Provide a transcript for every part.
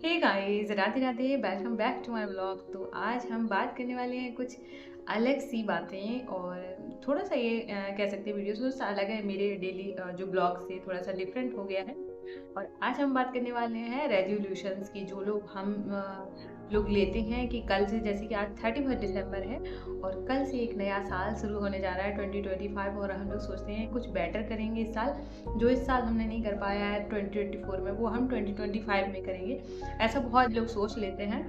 Hey guys, Radhe Radhe, welcome back to my vlog. तो आज हम बात करने वाले हैं कुछ अलग सी बातें और थोड़ा सा ये कह सकते हैं वीडियो थोड़ा सा अलग है। मेरे डेली जो ब्लॉग से थोड़ा सा डिफरेंट हो गया है। और आज हम बात करने वाले हैं रेजोल्यूशंस की, जो लोग हम लोग लेते हैं कि कल से, जैसे कि आज 31 दिसंबर है और कल से एक नया साल शुरू होने जा रहा है 2025, और हम लोग सोचते हैं कुछ बेटर करेंगे इस साल। जो इस साल हमने नहीं कर पाया है 2024 में, वो हम 2025 में करेंगे। ऐसा बहुत लोग सोच लेते हैं।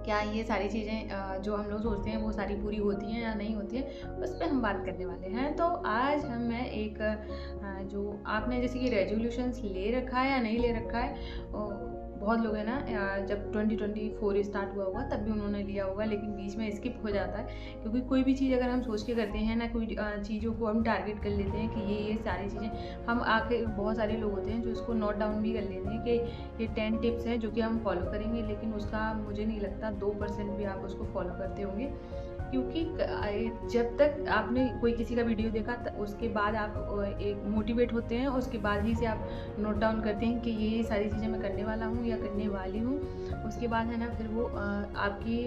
क्या ये सारी चीज़ें जो हम लोग सोचते हैं वो सारी पूरी होती हैं या नहीं होती हैं, उस पे हम बात करने वाले हैं। तो आज हम मैं एक जो आपने जैसे कि रेजोल्यूशंस ले रखा है या नहीं ले रखा है, बहुत लोग हैं ना, जब 2024 स्टार्ट हुआ होगा तब भी उन्होंने लिया होगा, लेकिन बीच में स्किप हो जाता है। क्योंकि कोई भी चीज़ अगर हम सोच के करते हैं ना, कोई चीज़ों को हम टारगेट कर लेते हैं कि ये सारी चीज़ें हम आके, बहुत सारे लोग होते हैं जो इसको नोट डाउन भी कर लेते हैं कि ये 10 टिप्स हैं जो कि हम फॉलो करेंगे, लेकिन उसका मुझे नहीं लगता 2% भी आप उसको फॉलो करते होंगे। क्योंकि जब तक आपने कोई किसी का वीडियो देखा उसके बाद आप एक मोटिवेट होते हैं, उसके बाद ही से आप नोट डाउन करते हैं कि ये सारी चीज़ें मैं करने वाला हूँ या करने वाली हूँ। उसके बाद है ना, फिर वो आपकी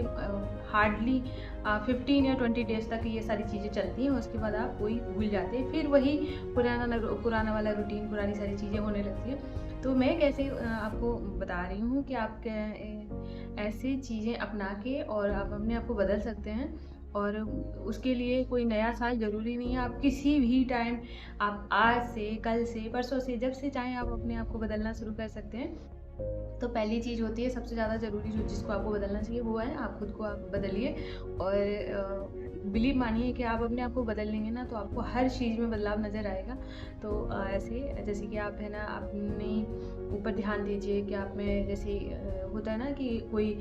हार्डली 15 या 20 डेज तक ये सारी चीज़ें चलती हैं। उसके बाद आप वही भूल जाते हैं, फिर वही पुराना वाला रूटीन, पुरानी सारी चीज़ें होने लगती हैं। तो मैं कैसे आपको बता रही हूँ कि आप ऐसी चीज़ें अपना के और आप अपने आप को बदल सकते हैं। और उसके लिए कोई नया साल ज़रूरी नहीं है, आप किसी भी टाइम, आप आज से, कल से, परसों से, जब से चाहें आप अपने आप को बदलना शुरू कर सकते हैं। तो पहली चीज़ होती है सबसे ज़्यादा ज़रूरी, जो जिसको आपको बदलना चाहिए, वो है आप खुद को आप बदलिए। और बिलीव मानिए कि आप अपने आप को बदल लेंगे ना, तो आपको हर चीज़ में बदलाव नज़र आएगा। तो ऐसे जैसे कि आप है ना, अपने ऊपर ध्यान दीजिए कि आप में जैसे होता है ना कि कोई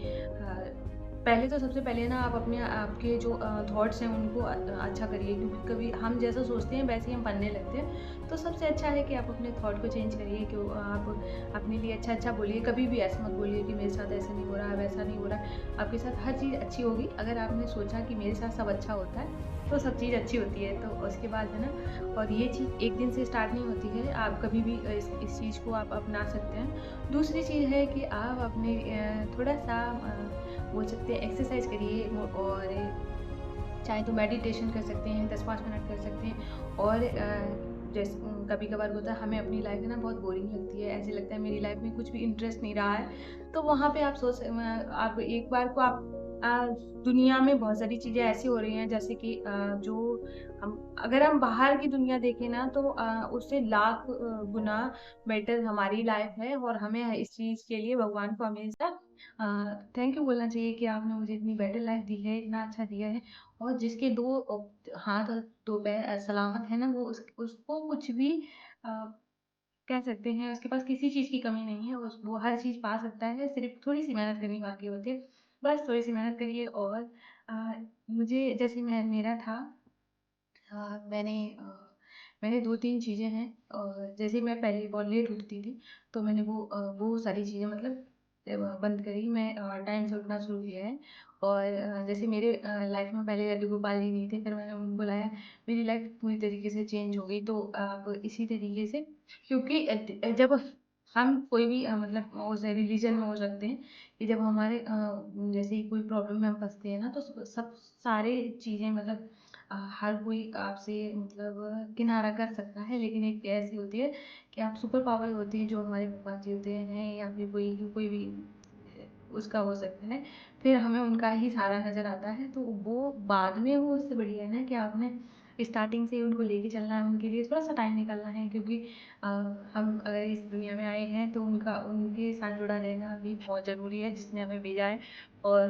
पहले तो सबसे पहले ना आप अपने आपके जो थॉट्स हैं उनको अच्छा करिए, क्योंकि कभी हम जैसा सोचते हैं वैसे ही हम बनने लगते हैं। तो सबसे अच्छा है कि आप अपने थॉट को चेंज करिए, कि आप अपने लिए अच्छा-अच्छा बोलिए। कभी भी ऐसा मत बोलिए कि मेरे साथ ऐसा नहीं हो रहा है, वैसा नहीं हो रहा है। आपके साथ हर चीज़ अच्छी होगी। अगर आपने सोचा कि मेरे साथ सब अच्छा होता है, तो सब चीज़ अच्छी होती है। तो उसके बाद है ना, और ये चीज़ एक दिन से स्टार्ट नहीं होती है, आप कभी भी इस चीज़ को आप अपना सकते हैं। दूसरी चीज़ है कि आप अपने थोड़ा-सा बोल सकते हैं एक्सरसाइज़ करिए, और चाहे तो मेडिटेशन कर सकते हैं, 10-5 मिनट कर सकते हैं। और जैसे कभी-कभार होता है हमें अपनी लाइफ़ है ना बहुत बोरिंग लगती है, ऐसे लगता है मेरी लाइफ़ में कुछ भी इंटरेस्ट नहीं रहा है। तो वहाँ पे आप आप एक बार को आप दुनिया में बहुत सारी चीज़ें ऐसी हो रही हैं, जैसे कि जो हम, अगर हम बाहर की दुनिया देखें ना, तो उससे लाख गुना बेटर हमारी लाइफ़ है। और हमें इस चीज़ के लिए भगवान को हमेशा थैंक यू बोलना चाहिए कि आपने मुझे इतनी बेटर लाइफ़ दी है, इतना अच्छा दिया है। और जिसके 2 हाथ और 2 पैर सलामत है ना, वो उसको कुछ भी अ, कह सकते हैं, उसके पास किसी चीज़ की कमी नहीं है। वो हर चीज़ पा सकता है, सिर्फ़ थोड़ी-सी मेहनत करनी बाकी होती है। बस थोड़ी-सी मेहनत करिए। और मुझे जैसे मेरा था, अ, मैंने अ, मैंने 2-3 चीज़ें हैं। और जैसे मैं पहले बहुत लेट उठती थी, तो मैंने वो सारी चीज़ें मतलब बंद करी। मैं टाइम से उठना शुरू किया है। और जैसे मेरे लाइफ़ में पहले लड्डू गोपाल जी नहीं थे, फिर मैंने उनको बुलाया। मेरी लाइफ़ पूरी तरीके से चेंज हो गई। तो आप इसी तरीके से, क्योंकि जब हम कोई भी मतलब उस रिलीजन में हो सकते हैं कि जब हमारे जैसे ही कोई प्रॉब्लम में हम फँसते हैं ना, तो सब सारे चीज़ें मतलब हर कोई आपसे मतलब किनारा कर सकता है, लेकिन एक ऐसी होती है कि आप सुपर पावर होती है, जो हमारे भगवान जी होते हैं, या फिर कोई भी उसका हो सकता है। फिर हमें उनका ही सहारा नज़र आता है। तो वो बाद में, वो उससे बढ़िया है ना कि आपने स्टार्टिंग से ही उनको लेके चलना है, उनके लिए थोड़ा-सा टाइम निकालना है। क्योंकि अ, हम अगर इस दुनिया में आए हैं, तो उनके साथ जुड़ा रहना भी बहुत ज़रूरी है, जिसने हमें भेजा है। और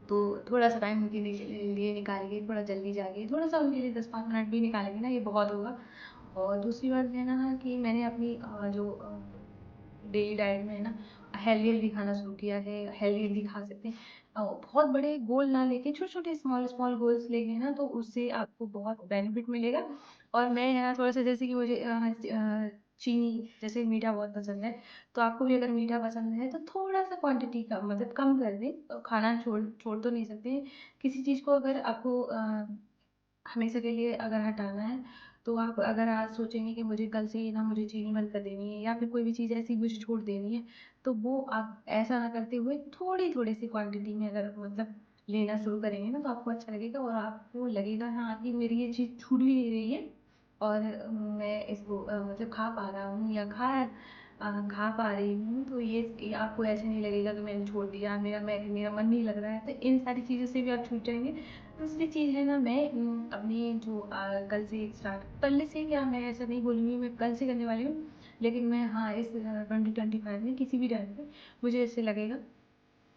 तो थोड़ा-सा टाइम उनके लिए निकालिए, थोड़ा जल्दी जागिए, थोड़ा-सा उनके लिए 10-5 मिनट भी निकालेंगे ना, ये बहुत होगा। और दूसरी बात ये है ना कि मैंने अपनी जो डेली डाइट में है ना, हेल्दी-हेल्दी खाना शुरू किया है। हेल्दी-हेल्दी खा सकते हैं। बहुत बड़े गोल ना लेके छोटे-छोटे स्मॉल-स्मॉल गोल्स लेंगे ना, तो उससे आपको बहुत बेनिफिट मिलेगा। और मैं है ना थोड़ा-सा, जैसे कि मुझे चीनी, जैसे मीठा बहुत पसंद है, तो आपको भी अगर मीठा पसंद है तो थोड़ा-सा क्वांटिटी का मतलब कम कर दें। खाना छोड़ छोड़ तो नहीं सकते। किसी चीज़ को अगर आपको हमेशा के लिए अगर हटाना है, तो आप अगर आज सोचेंगे कि मुझे कल से ही ना मुझे चीनी बंद कर देनी है या फिर कोई भी चीज़ ऐसी मुझे छोड़ देनी है, तो वो आप ऐसा ना करते हुए थोड़ी-थोड़ी सी क्वांटिटी में अगर मतलब लेना शुरू करेंगे ना, तो आपको अच्छा लगेगा और आपको लगेगा हाँ, कि मेरी ये चीज़ छूट भी नहीं रही है और मैं इसको मतलब खा पा रहा हूँ या खा पा रही हूँ। तो ये आपको ऐसे नहीं लगेगा कि मैंने छोड़ दिया, मेरा मन नहीं लग रहा है, तो इन सारी चीज़ों से भी आप छूट जाएँगे। दूसरी चीज़ है ना, मैं अपनी जो कल से स्टार्ट पहले से क्या, मैं ऐसा नहीं बोलूँगी मैं कल से करने वाली हूँ, लेकिन मैं हाँ, इस 2025 में किसी भी टाइम पे मुझे ऐसे लगेगा,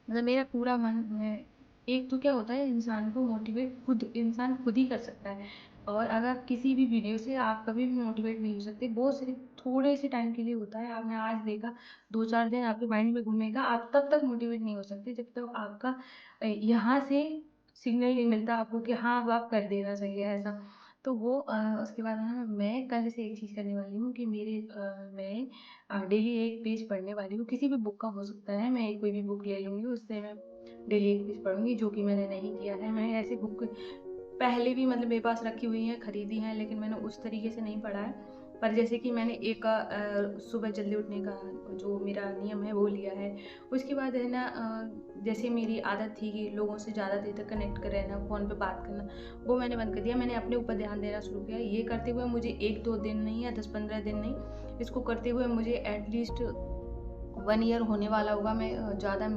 मतलब मेरा पूरा मन है। एक तो क्या होता है, इंसान को मोटिवेट इंसान खुद ही कर सकता है, और अगर किसी भी वीडियो से आप कभी भी मोटिवेट नहीं हो सकते, वो सिर्फ थोड़े से टाइम के लिए होता है। आपने आज देखा, 2-4 दिन आपके माइंड में घूमेगा, आप तब तक मोटिवेट नहीं हो सकते जब तक आपका यहाँ से सिग्नल नहीं मिलता आपको कि हाँ, अब आप कर देना चाहिए ऐसा। तो वो उसके बाद है ना, मैं कल से एक चीज़ करने वाली हूँ कि मैं डेली एक पेज पढ़ने वाली हूँ। किसी भी बुक का हो सकता है, मैं कोई भी बुक ले लूँगी, उससे मैं डेली एक पेज पढ़ूँगी, जो कि मैंने नहीं किया है। मैं ऐसी बुक पहले भी मतलब मेरे पास रखी हुई हैं, खरीदी हैं, लेकिन मैंने उस तरीके से नहीं पढ़ा है। पर जैसे कि मैंने एक सुबह जल्दी उठने का जो मेरा नियम है वो लिया है। उसके बाद है ना, जैसे मेरी आदत थी कि लोगों से ज़्यादा देर तक कनेक्ट कर रहना, फ़ोन पे बात करना, वो मैंने बंद कर दिया। मैंने अपने ऊपर ध्यान देना शुरू किया। ये करते हुए मुझे 1-2 दिन नहीं या 10-15 दिन नहीं, इसको करते हुए मुझे एटलीस्ट 1 ईयर होने वाला होगा। मैं ज़्यादा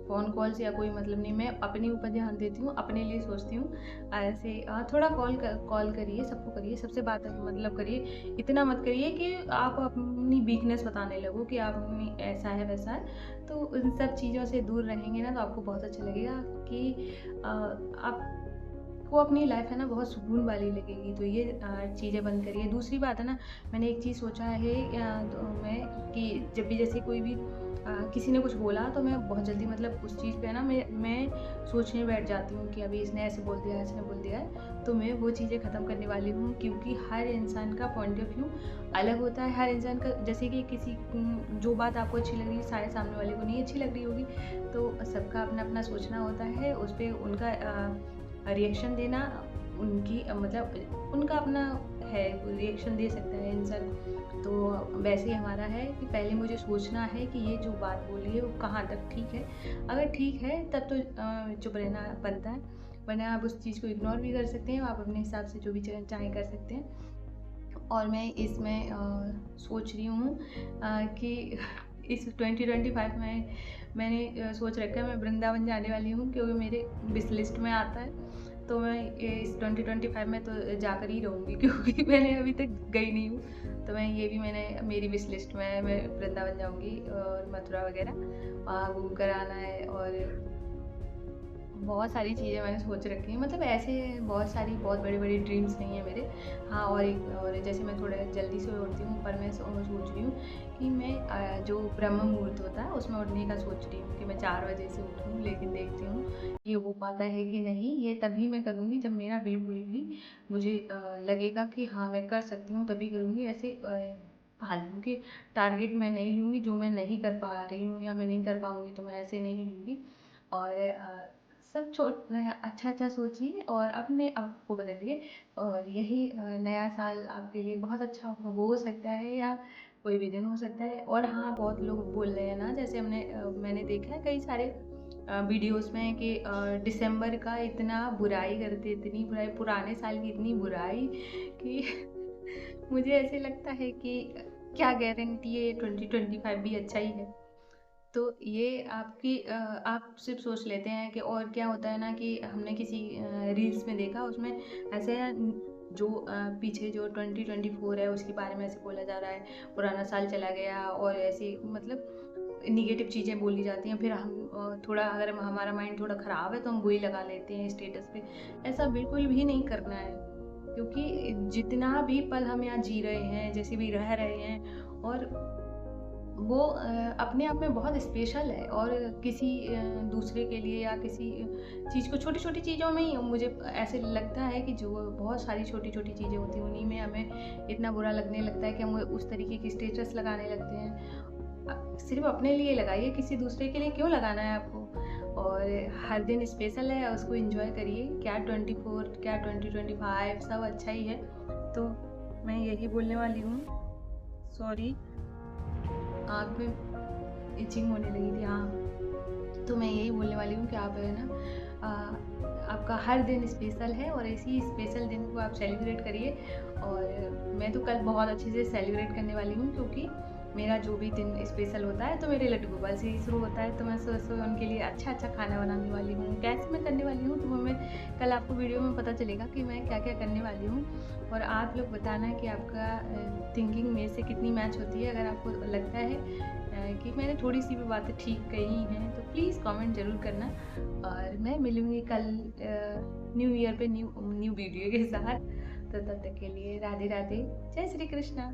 फ़ोन कॉल से या कोई मतलब नहीं, मैं अपने ऊपर ध्यान देती हूँ, अपने लिए सोचती हूँ। ऐसे थोड़ा कॉल करिए, सबको करिए, सबसे बात मतलब करिए। इतना मत करिए कि आप अपनी वीकनेस बताने लगो कि आप अपनी ऐसा है, वैसा है। तो उन सब चीज़ों से दूर रहेंगे ना, तो आपको बहुत अच्छा लगेगा कि आपको अपनी लाइफ़ है ना बहुत सुकून वाली लगेगी। तो ये चीज़ें बंद करिए। दूसरी बात है ना, मैंने एक चीज़ सोचा है तो मैं कि जब भी जैसे कोई भी किसी ने कुछ बोला, तो मैं बहुत जल्दी मतलब उस चीज़ पे है ना, मैं सोचने बैठ जाती हूँ कि अभी इसने ऐसे बोल दिया है, इसने बोल दिया है। तो मैं वो चीज़ें ख़त्म करने वाली हूँ, क्योंकि हर इंसान का पॉइंट ऑफ व्यू अलग होता है। हर इंसान का, जैसे कि किसी जो बात आपको अच्छी लग रही है, शायद सामने वाले को नहीं अच्छी लग रही होगी। तो सबका अपना-अपना सोचना होता है, उस पे उनका रिएक्शन देना उनकी मतलब उनका अपना है, रिएक्शन दे सकता है इंसान। तो वैसे ही हमारा है कि पहले मुझे सोचना है कि ये जो बात बोली है वो कहाँ तक ठीक है। अगर ठीक है तब तो चुप रहना बनता है, वरना आप उस चीज़ को इग्नोर भी कर सकते हैं, आप अपने हिसाब से जो भी चाहें कर सकते हैं। और मैं इसमें सोच रही हूँ कि इस 2025 में मैंने सोच रखा है मैं वृंदावन जाने वाली हूँ, क्योंकि मेरे विश लिस्ट में आता है। तो मैं इस 2025 में तो जाकर ही रहूँगी, क्योंकि मैंने अभी तक गई नहीं हूँ। तो मैं ये भी मैंने मेरी विश लिस्ट में है, मैं वृंदावन जाऊँगी और मथुरा वगैरह वहाँ घूम कर आना है। और बहुत सारी चीज़ें मैंने सोच रखी हैं, मतलब ऐसे बहुत सारी बहुत बड़ी-बड़ी ड्रीम्स नहीं है मेरे। हाँ, और जैसे मैं थोड़ा जल्दी से उठती हूँ, पर मैं सोच रही हूँ कि मैं जो ब्रह्म मुहूर्त होता है उसमें उठने का सोच रही हूँ कि मैं 4 बजे से उठूँ, लेकिन देखती हूँ ये हो पाता है कि नहीं। ये तभी मैं करूँगी जब मेरा बिल्कुल भी मुझे लगेगा कि हाँ, मैं कर सकती हूँ, तभी करूँगी। ऐसे फालतू के टारगेट मैं नहीं लूँगी जो मैं नहीं कर पा रही हूँ या मैं नहीं कर पाऊँगी, तो मैं ऐसे नहीं लूँगी। और सब अच्छा-अच्छा सोचिए और अपने आप को बदलिए, और यही नया साल आपके लिए बहुत अच्छा हो सकता है, या कोई भी दिन हो सकता है। और हाँ, बहुत लोग बोल रहे हैं ना, जैसे मैंने देखा है कई सारे वीडियोज़ में कि दिसंबर का इतना बुराई करते, इतनी बुराई, पुराने साल की इतनी बुराई कि मुझे ऐसे लगता है कि क्या गारंटी है 2025 भी अच्छा ही है। तो ये आप सिर्फ सोच लेते हैं कि, और क्या होता है ना कि हमने किसी रील्स में देखा, उसमें ऐसे जो पीछे जो 2024 है उसके बारे में ऐसे बोला जा रहा है, पुराना साल चला गया, और ऐसे मतलब निगेटिव चीज़ें बोली जाती हैं। फिर हम थोड़ा, अगर हमारा माइंड थोड़ा ख़राब है तो हम वही लगा लेते हैं स्टेटस पे। ऐसा बिल्कुल भी नहीं करना है, क्योंकि जितना भी पल हम यहाँ जी रहे हैं, जैसे भी रह रहे हैं, और वो अपने आप में बहुत स्पेशल है। और किसी दूसरे के लिए या किसी चीज़ को, छोटी-छोटी चीज़ों में ही मुझे ऐसे लगता है कि जो बहुत सारी छोटी-छोटी चीज़ें होती हैं, उन्हीं में हमें इतना बुरा लगने लगता है कि हम उस तरीके की स्टेटस लगाने लगते हैं। सिर्फ़ अपने लिए लगाइए, किसी दूसरे के लिए क्यों लगाना है आपको? और हर दिन स्पेशल है, उसको एन्जॉय करिए। क्या 24, क्या 2025, सब अच्छा ही है। तो मैं यही बोलने वाली हूँ, सॉरी आँख में इचिंग होने लगी थी। हाँ, तो मैं यही बोलने वाली हूँ कि आप है ना आपका हर दिन स्पेशल है और इसी स्पेशल दिन को आप सेलिब्रेट करिए। और मैं तो कल बहुत अच्छे से सेलिब्रेट करने वाली हूँ, क्योंकि मेरा जो भी दिन स्पेशल होता है तो मेरे लड्डू गोपाल से ही शुरू होता है। तो मैं सुबह सुबह उनके लिए अच्छा अच्छा खाना बनाने वाली हूँ। कैसे मैं करने वाली हूँ तो वो मैं कल आपको वीडियो में पता चलेगा कि मैं क्या क्या करने वाली हूँ। और आप लोग बताना कि आपका थिंकिंग मेरे से कितनी मैच होती है। अगर आपको लगता है कि मैंने थोड़ी सी भी बातें ठीक कही हैं तो प्लीज़ कमेंट ज़रूर करना। और मैं मिलूँगी कल न्यू ईयर पे न्यू वीडियो के साथ। तो तब तक के लिए राधे राधे, जय श्री कृष्णा।